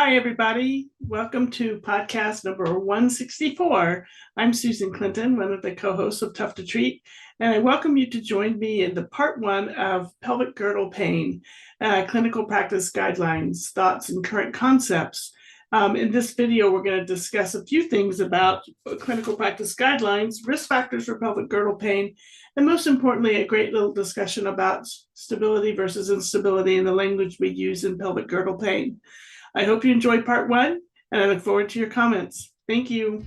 Hi, everybody. Welcome to podcast number 164. I'm Susan Clinton, one of the co-hosts of Tough to Treat, and I welcome you to join me in the part one of pelvic girdle pain, clinical practice guidelines, thoughts, and current concepts. In this video, we're going to discuss a few things about clinical practice guidelines, risk factors for pelvic girdle pain, and most importantly, a great little discussion about stability versus instability in the language we use in pelvic girdle pain. I hope you enjoyed part one, and I look forward to your comments. Thank you.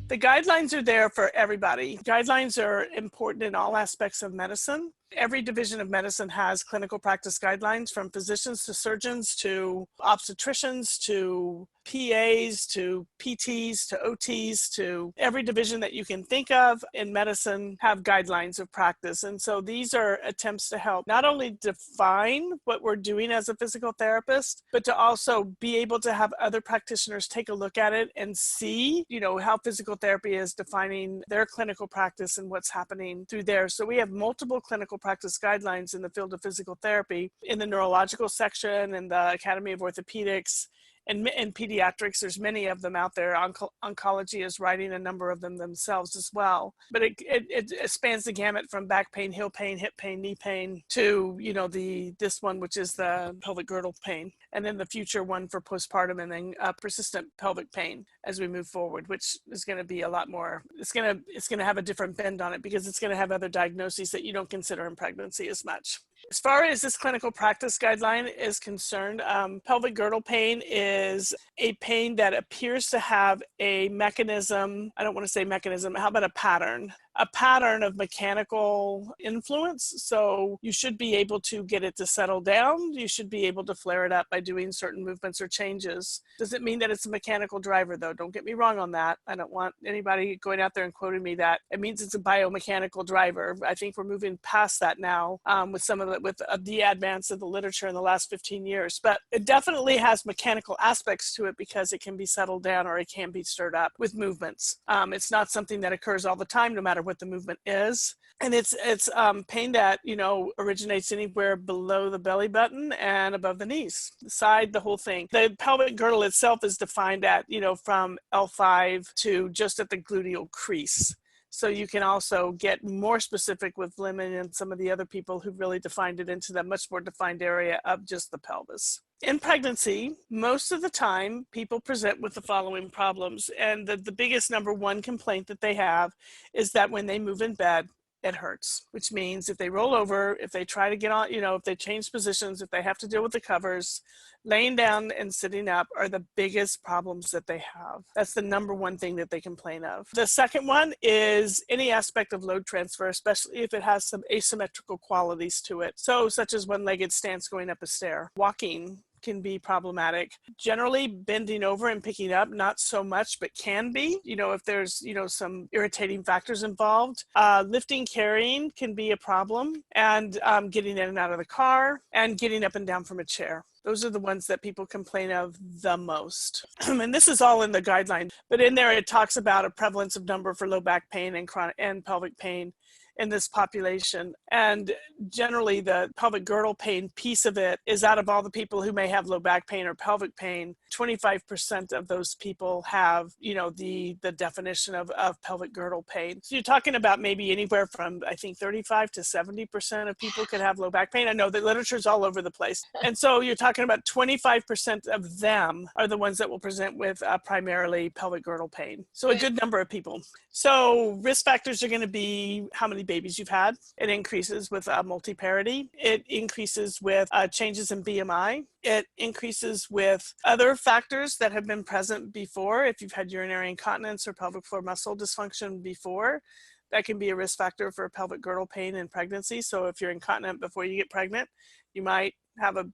The guidelines are there for everybody. Guidelines are important in all aspects of medicine. Every division of medicine has clinical practice guidelines, from physicians to surgeons to obstetricians to PAs to PTs to OTs, to every division that you can think of in medicine have guidelines of practice. And so these are attempts to help not only define what we're doing as a physical therapist, but to also be able to have other practitioners take a look at it and see, how physical therapy is defining their clinical practice and what's happening through there. So we have multiple clinical practice guidelines in the field of physical therapy in the neurological section and the Academy of Orthopedics. And in pediatrics, there's many of them out there. Oncology is writing a number of them themselves as well. But it spans the gamut from back pain, heel pain, hip pain, knee pain to, this one, which is the pelvic girdle pain. And then the future one for postpartum, and then persistent pelvic pain as we move forward, which is going to be a lot more, it's going to have a different bend on it because it's going to have other diagnoses that you don't consider in pregnancy as much. As far as this clinical practice guideline is concerned, pelvic girdle pain is a pain that appears to have a mechanism. I don't want to say mechanism. How about a pattern? A pattern of mechanical influence. So you should be able to get it to settle down. You should be able to flare it up by doing certain movements or changes. Does it mean that it's a mechanical driver, though? Don't get me wrong on that. I don't want anybody going out there and quoting me that it means it's a biomechanical driver. I think we're moving past that now with the advance of the literature in the last 15 years. But it definitely has mechanical aspects to it because it can be settled down or it can be stirred up with movements. It's not something that occurs all the time, no matter what the movement is. And it's pain that, originates anywhere below the belly button and above the knees, the side, the whole thing. The pelvic girdle itself is defined at, from L5 to just at the gluteal crease. So you can also get more specific with Lemon and some of the other people who really defined it into that much more defined area of just the pelvis. In pregnancy, most of the time, people present with the following problems. And the biggest number one complaint that they have is that when they move in bed, it hurts, which means if they roll over, if they try to get on, if they change positions, if they have to deal with the covers, laying down and sitting up are the biggest problems that they have. That's the number one thing that they complain of. The second one is any aspect of load transfer, especially if it has some asymmetrical qualities to it. So such as one-legged stance going up a stair, walking can be problematic. Generally, bending over and picking up, not so much, but can be, if there's, some irritating factors involved. Lifting, carrying can be a problem, and getting in and out of the car, and getting up and down from a chair. Those are the ones that people complain of the most. And this is all in the guideline, but in there it talks about a prevalence of number for low back pain and chronic and pelvic pain in this population. And generally the pelvic girdle pain piece of it is, out of all the people who may have low back pain or pelvic pain, 25% of those people have, the definition of pelvic girdle pain. So you're talking about maybe anywhere from, I think, 35 to 70% of people could have low back pain. I know the literature's all over the place. And so you're talking about 25% of them are the ones that will present with primarily pelvic girdle pain. So a good number of people. So risk factors are going to be how many babies you've had. It increases with multiparity. It increases with changes in BMI. It increases with other factors that have been present before. If you've had urinary incontinence or pelvic floor muscle dysfunction before, that can be a risk factor for pelvic girdle pain in pregnancy. So if you're incontinent before you get pregnant, you might have an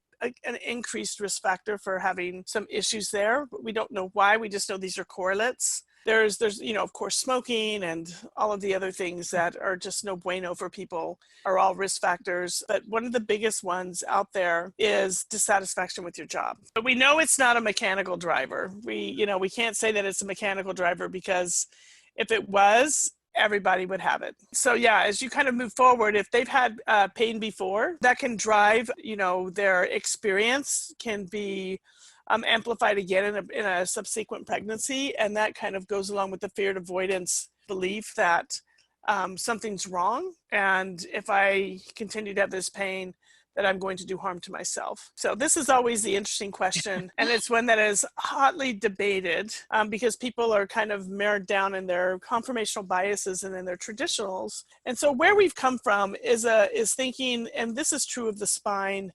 increased risk factor for having some issues there. But we don't know why. We just know these are correlates. There's, of course, smoking and all of the other things that are just no bueno for people are all risk factors. But one of the biggest ones out there is dissatisfaction with your job. But we know it's not a mechanical driver. We can't say that it's a mechanical driver because if it was, everybody would have it. So yeah, as you kind of move forward, if they've had pain before, that can drive, their experience can be amplified again in a subsequent pregnancy. And that kind of goes along with the fear avoidance belief that something's wrong. And if I continue to have this pain, that I'm going to do harm to myself. So this is always the interesting question. And it's one that is hotly debated because people are kind of mirrored down in their conformational biases and in their traditionals. And so where we've come from is thinking, and this is true of the spine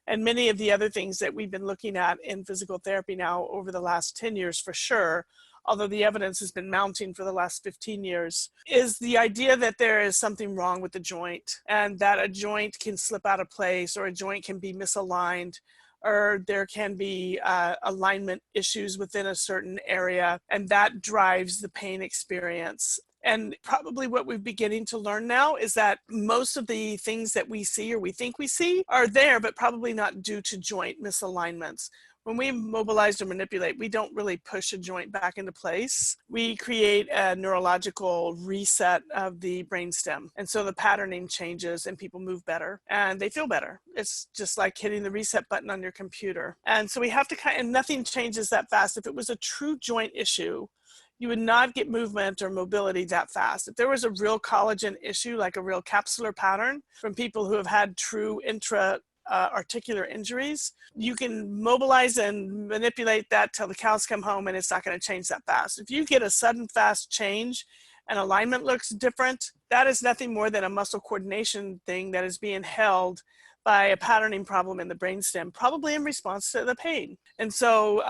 and many of the other things that we've been looking at in physical therapy now over the last 10 years for sure, although the evidence has been mounting for the last 15 years, is the idea that there is something wrong with the joint and that a joint can slip out of place or a joint can be misaligned or there can be alignment issues within a certain area, and that drives the pain experience. And probably what we're beginning to learn now is that most of the things that we see or we think we see are there, but probably not due to joint misalignments. When we mobilize or manipulate, we don't really push a joint back into place. We create a neurological reset of the brainstem. And so the patterning changes and people move better and they feel better. It's just like hitting the reset button on your computer. And so we have to and nothing changes that fast. If it was a true joint issue, you would not get movement or mobility that fast. If there was a real collagen issue, like a real capsular pattern from people who have had true articular injuries, you can mobilize and manipulate that till the cows come home and it's not going to change that fast. If you get a sudden fast change and alignment looks different, that is nothing more than a muscle coordination thing that is being held by a patterning problem in the brainstem, probably in response to the pain. And so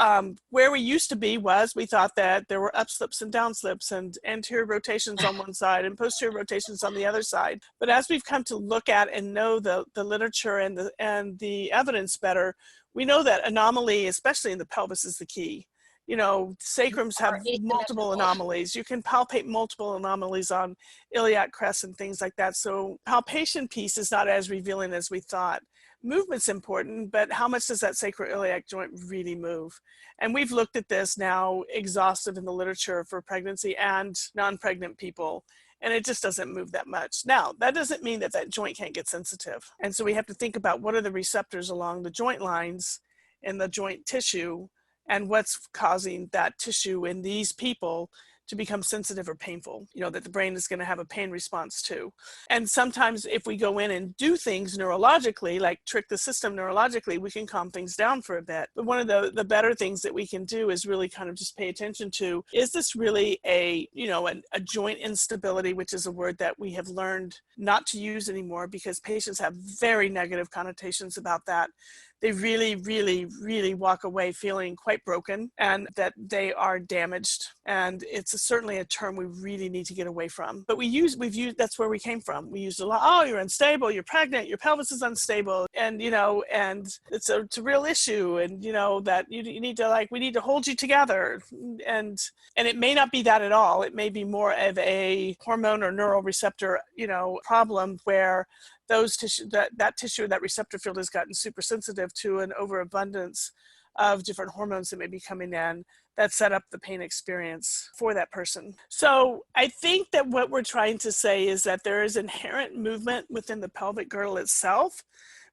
where we used to be was we thought that there were upslips and downslips and anterior rotations on one side and posterior rotations on the other side. But as we've come to look at and know the literature and the evidence better, we know that anomaly, especially in the pelvis, is the key. Sacrums have multiple anomalies. You can palpate multiple anomalies on iliac crests and things like that. So palpation piece is not as revealing as we thought. Movement's important, but how much does that sacroiliac joint really move? And we've looked at this now exhaustive in the literature for pregnancy and non-pregnant people, and it just doesn't move that much. Now, that doesn't mean that that joint can't get sensitive. And so we have to think about what are the receptors along the joint lines in the joint tissue and what's causing that tissue in these people to become sensitive or painful, that the brain is going to have a pain response to. And sometimes if we go in and do things neurologically, like trick the system neurologically, we can calm things down for a bit. But one of the better things that we can do is really kind of just pay attention to, is this really a joint instability, which is a word that we have learned not to use anymore because patients have very negative connotations about that. They really, really, really walk away feeling quite broken and that they are damaged. And it's certainly a term we really need to get away from. But we've used, that's where we came from. We used a lot, oh, you're unstable, you're pregnant, your pelvis is unstable. And, and it's a real issue. And, that you need to we need to hold you together. And it may not be that at all. It may be more of a hormone or neural receptor, problem where that tissue, that receptor field has gotten super sensitive to an overabundance of different hormones that may be coming in that set up the pain experience for that person. So I think that what we're trying to say is that there is inherent movement within the pelvic girdle itself.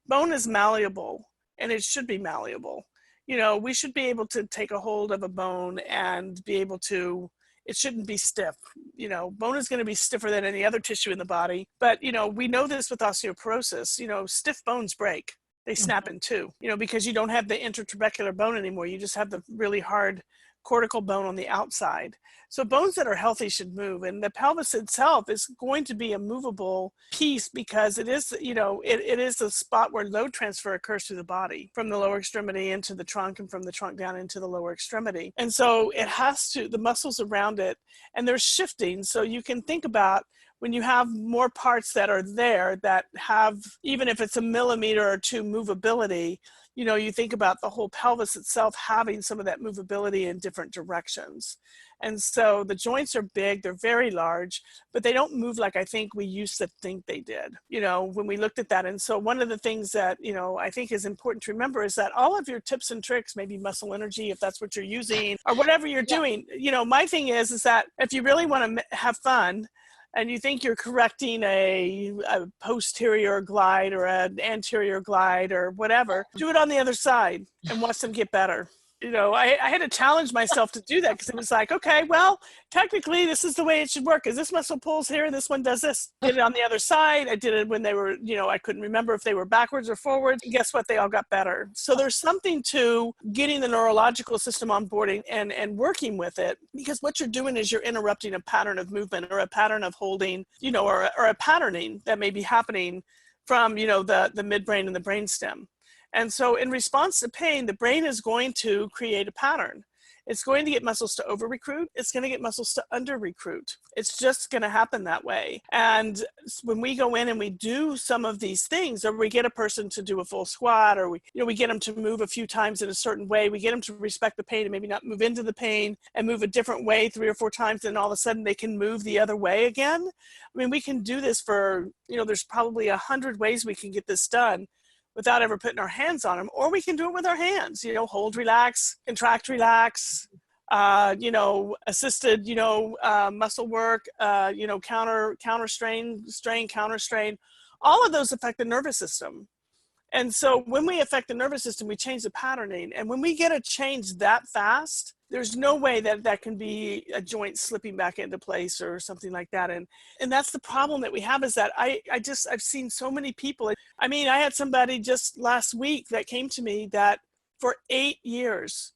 Bone is malleable and it should be malleable. We should be able to take a hold of a bone and be able to, it shouldn't be stiff. Bone is going to be stiffer than any other tissue in the body. But, we know this with osteoporosis, stiff bones break. They snap in two, because you don't have the intertrabecular bone anymore. You just have the really hard cortical bone on the outside. So bones that are healthy should move. And the pelvis itself is going to be a movable piece because it is, it is a spot where load transfer occurs through the body from the lower extremity into the trunk and from the trunk down into the lower extremity. And so it has to, the muscles around it, and they're shifting. So you can think about when you have more parts that are there that have, even if it's a millimeter or two movability, you think about the whole pelvis itself having some of that movability in different directions. And so the joints are big, they're very large, but they don't move like I think we used to think they did, when we looked at that. And so one of the things that, I think is important to remember is that all of your tips and tricks, maybe muscle energy, if that's what you're using or whatever you're doing, my thing is that if you really want to have fun, and you think you're correcting a posterior glide or an anterior glide or whatever, do it on the other side and watch them get better. You know, I had to challenge myself to do that because it was like, okay, well, technically this is the way it should work. Is this muscle pulls here and this one does this? Did it on the other side. I did it when they were, you know, I couldn't remember if they were backwards or forwards. And guess what? They all got better. So there's something to getting the neurological system on board and working with it, because what you're doing is you're interrupting a pattern of movement or a pattern of holding, you know, or a patterning that may be happening from, you know, the midbrain and the brainstem. And so in response to pain, the brain is going to create a pattern. It's going to get muscles to over-recruit. It's going to get muscles to under-recruit. It's just going to happen that way. And when we go in and we do some of these things, or we get a person to do a full squat, or we get them to move a few times in a certain way, we get them to respect the pain and maybe not move into the pain and move a different way 3 or 4 times, and all of a sudden they can move the other way again. I mean, we can do this for, you know, there's probably 100 ways we can get this done without ever putting our hands on them, or we can do it with our hands, you know, hold, relax, contract, relax, you know, assisted, you know, muscle work, you know, counter strain, counter strain. All of those affect the nervous system. And so when we affect the nervous system, we change the patterning. And when we get a change that fast, there's no way that that can be a joint slipping back into place or something like that. And that's the problem that we have, is that I've seen so many people. I mean, I had somebody just last week that came to me that for 8 years,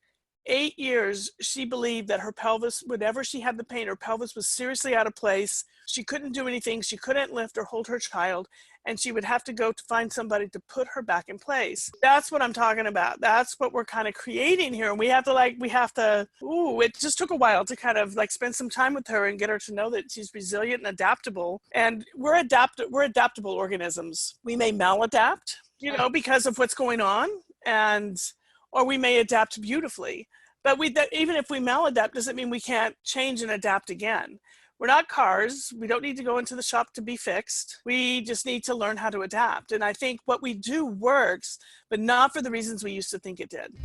she believed that her pelvis, whenever she had the pain, her pelvis was seriously out of place. She couldn't do anything. She couldn't lift or hold her child. And she would have to go to find somebody to put her back in place. That's what I'm talking about. That's what we're kind of creating here. And it just took a while to kind of like spend some time with her and get her to know that she's resilient and adaptable. And we're adaptable organisms. We may maladapt, you know, because of what's going on, or we may adapt beautifully. But even if we maladapt, doesn't mean we can't change and adapt again. We're not cars. We don't need to go into the shop to be fixed. We just need to learn how to adapt. And I think what we do works, but not for the reasons we used to think it did.